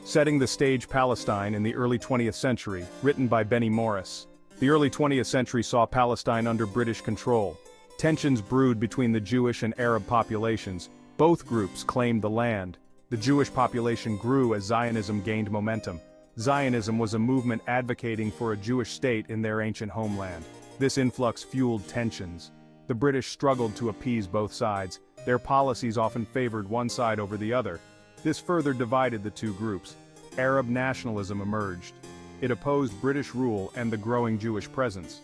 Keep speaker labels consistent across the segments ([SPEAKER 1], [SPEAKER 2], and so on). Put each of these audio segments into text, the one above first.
[SPEAKER 1] Setting the stage: Palestine in the early 20th century, written by Benny Morris. The early 20th century saw Palestine under British control. Tensions brewed between the Jewish and Arab populations. Both groups claimed the land. The Jewish population grew as Zionism gained momentum. Zionism was a movement advocating for a Jewish state in their ancient homeland. This influx fueled tensions. The British struggled to appease both sides. Their policies often favored one side over the other. This further divided the two groups. Arab nationalism emerged. It opposed British rule and the growing Jewish presence.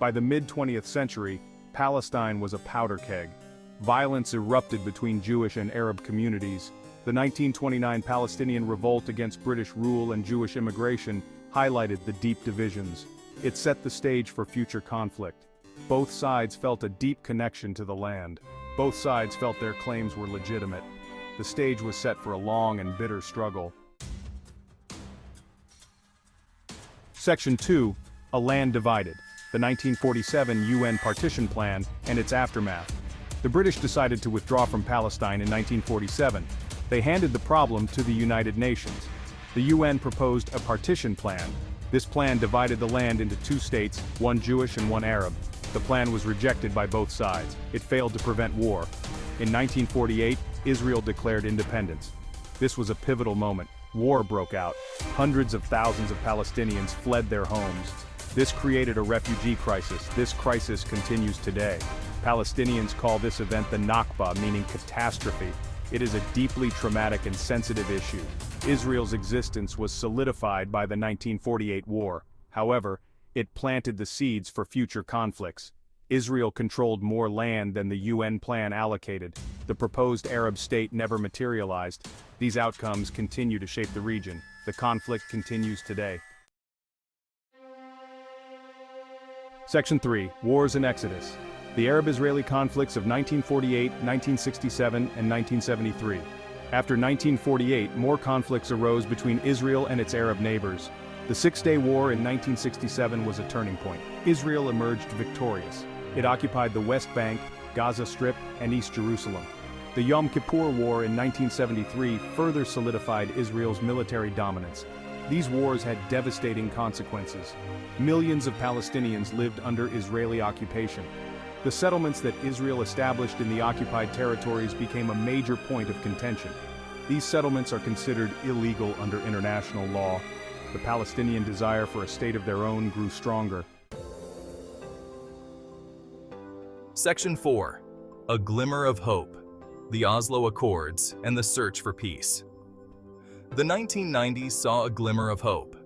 [SPEAKER 1] By the mid-20th century, Palestine was a powder keg. Violence erupted between Jewish and Arab communities. The 1929 Palestinian revolt against British rule and Jewish immigration highlighted the deep divisions. It set the stage for future conflict. Both sides felt a deep connection to the land. Both sides felt their claims were legitimate. The stage was set for a long and bitter struggle. Section 2. A Land Divided. The 1947 UN Partition Plan and its aftermath. The British decided to withdraw from Palestine in 1947. They handed the problem to the United Nations. The UN proposed a partition plan. This plan divided the land into two states, one Jewish and one Arab. The plan was rejected by both sides. It failed to prevent war. In 1948, Israel declared independence. This was a pivotal moment. War broke out. Hundreds of thousands of Palestinians fled their homes. This created a refugee crisis. This crisis continues today. Palestinians call this event the Nakba, meaning catastrophe. It is a deeply traumatic and sensitive issue. Israel's existence was solidified by the 1948 war. However, it planted the seeds for future conflicts. Israel controlled more land than the UN plan allocated. The proposed Arab state never materialized. These outcomes continue to shape the region. The conflict continues today. Section 3. Wars and Exodus. The Arab-Israeli conflicts of 1948, 1967, and 1973. After 1948, more conflicts arose between Israel and its Arab neighbors. The Six-Day War in 1967 was a turning point. Israel emerged victorious. It occupied the West Bank, Gaza Strip, and East Jerusalem. The Yom Kippur War in 1973 further solidified Israel's military dominance. These wars had devastating consequences. Millions of Palestinians lived under Israeli occupation. The settlements that Israel established in the occupied territories became a major point of contention. These settlements are considered illegal under international law. The Palestinian desire for a state of their own grew stronger.
[SPEAKER 2] Section 4. A Glimmer of Hope. The Oslo Accords and the Search for Peace. The 1990s saw a glimmer of hope.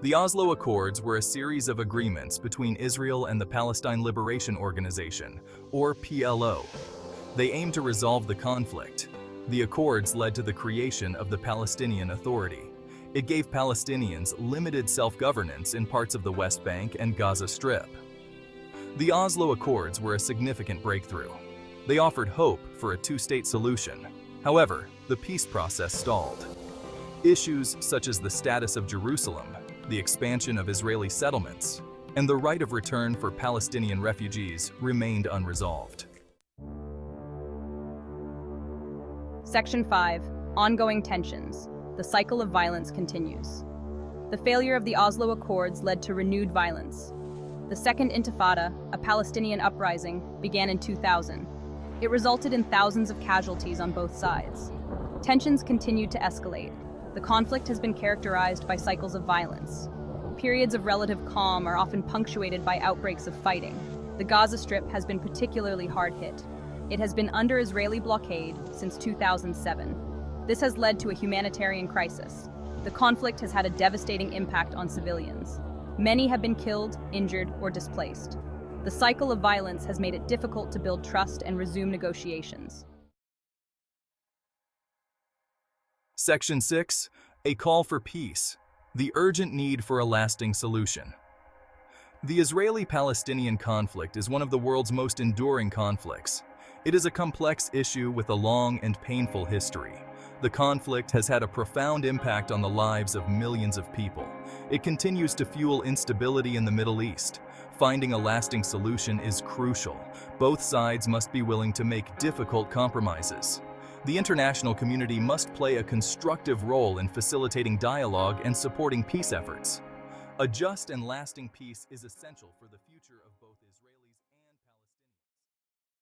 [SPEAKER 2] The Oslo Accords were a series of agreements between Israel and the Palestine Liberation Organization, or PLO. They aimed to resolve the conflict. The accords led to the creation of the Palestinian Authority. It gave Palestinians limited self-governance in parts of the West Bank and Gaza Strip. The Oslo Accords were a significant breakthrough. They offered hope for a two-state solution. However, the peace process stalled. Issues such as the status of Jerusalem, the expansion of Israeli settlements, and the right of return for Palestinian refugees remained unresolved.
[SPEAKER 3] Section 5. Ongoing tensions. The cycle of violence continues. The failure of the Oslo Accords led to renewed violence. The Second Intifada, a Palestinian uprising, began in 2000. It resulted in thousands of casualties on both sides. Tensions continued to escalate. The conflict has been characterized by cycles of violence. Periods of relative calm are often punctuated by outbreaks of fighting. The Gaza Strip has been particularly hard hit. It has been under Israeli blockade since 2007. This has led to a humanitarian crisis. The conflict has had a devastating impact on civilians. Many have been killed, injured, or displaced. The cycle of violence has made it difficult to build trust and resume negotiations.
[SPEAKER 2] Section 6. A Call for Peace. The Urgent Need for a Lasting Solution. The Israeli-Palestinian conflict is one of the world's most enduring conflicts. It is a complex issue with a long and painful history. The conflict has had a profound impact on the lives of millions of people. It continues to fuel instability in the Middle East. Finding a lasting solution is crucial. Both sides must be willing to make difficult compromises. The international community must play a constructive role in facilitating dialogue and supporting peace efforts. A just and lasting peace is essential for the future of both Israelis and